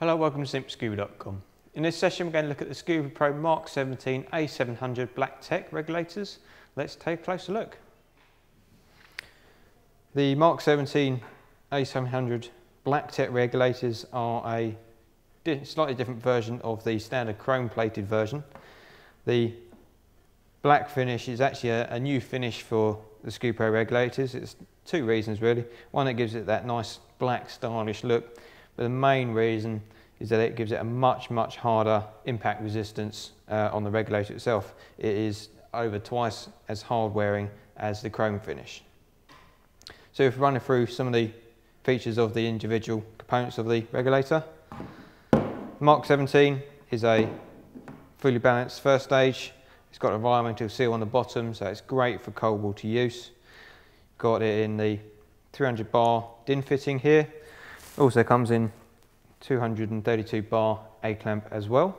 Hello, welcome to simpscuba.com. In this session we're going to look at the Scubapro Mk17 A700 Black Tech regulators. Let's take a closer look. The Mk17 A700 Black Tech regulators are a slightly different version of the standard chrome plated version. The black finish is actually a new finish for the Scubapro regulators. It's two reasons really. One, it gives it that nice black stylish look, but the main reason is that it gives it a much harder impact resistance on the regulator itself. It is over twice as hard wearing as the chrome finish. So if we're running through some of the features of the individual components of the regulator, Mk17 is a fully balanced first stage. It's got an environmental seal on the bottom, so it's great for cold water use. Got it in the 300 bar DIN fitting here. Also comes in 232 bar A clamp as well.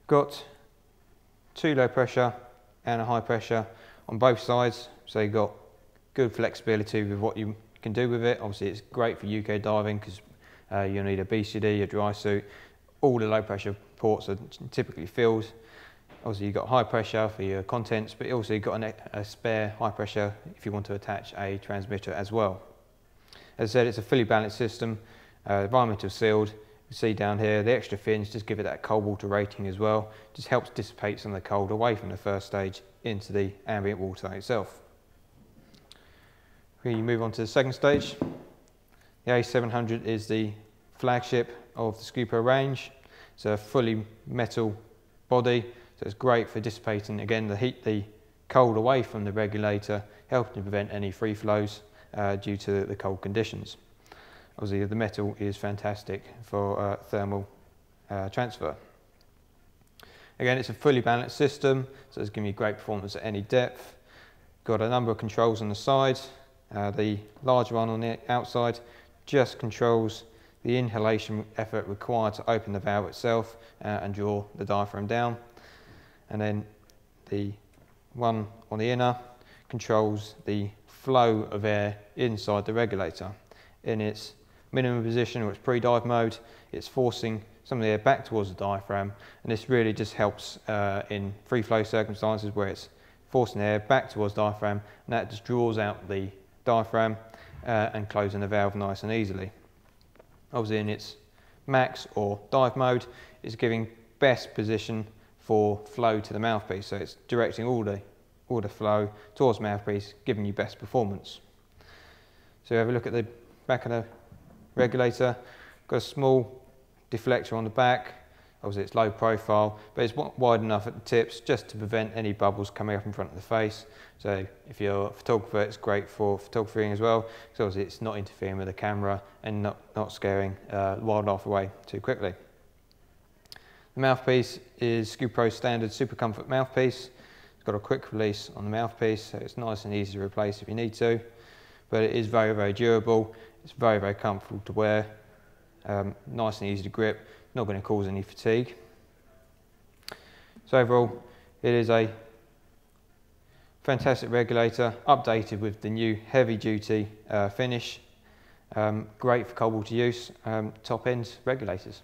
Got two low pressure and a high pressure on both sides, so you've got good flexibility with what you can do with it. Obviously it's great for UK diving because you'll need a BCD, a dry suit. All the low pressure ports are typically filled. Obviously you've got high pressure for your contents, but also you've got a spare high pressure if you want to attach a transmitter as well. As I said, it's a fully balanced system, environmental sealed. You see down here, the extra fins just give it that cold water rating as well. Just helps dissipate some of the cold away from the first stage into the ambient water itself. We move on to the second stage. The A700 is the flagship of the Scubapro range. It's a fully metal body, so it's great for dissipating again the cold away from the regulator, helping to prevent any free flows due to the cold conditions. Obviously the metal is fantastic for thermal transfer. Again, it's a fully balanced system, so it's giving you great performance at any depth. Got a number of controls on the sides. The large one on the outside just controls the inhalation effort required to open the valve itself and draw the diaphragm down. And then the one on the inner controls the flow of air inside the regulator. In its minimum position, or its pre-dive mode, it's forcing some of the air back towards the diaphragm, and this really just helps in free flow circumstances where it's forcing the air back towards the diaphragm, and that just draws out the diaphragm and closing the valve nice and easily. Obviously in its max or dive mode, it's giving best position for flow to the mouthpiece, so it's directing all the flow towards mouthpiece, giving you best performance. So have a look at the back of the regulator. Got a small deflector on the back. Obviously it's low profile, but it's wide enough at the tips just to prevent any bubbles coming up in front of the face. So if you're a photographer, it's great for photographing as well, because obviously it's not interfering with the camera and not scaring wildlife away too quickly. The mouthpiece is Scubapro's standard super comfort mouthpiece. It's got a quick release on the mouthpiece, so it's nice and easy to replace if you need to, but it is very durable. It's very comfortable to wear, nice and easy to grip, not going to cause any fatigue. So overall, it is a fantastic regulator, updated with the new heavy duty finish. Great for cold water use, top end regulators.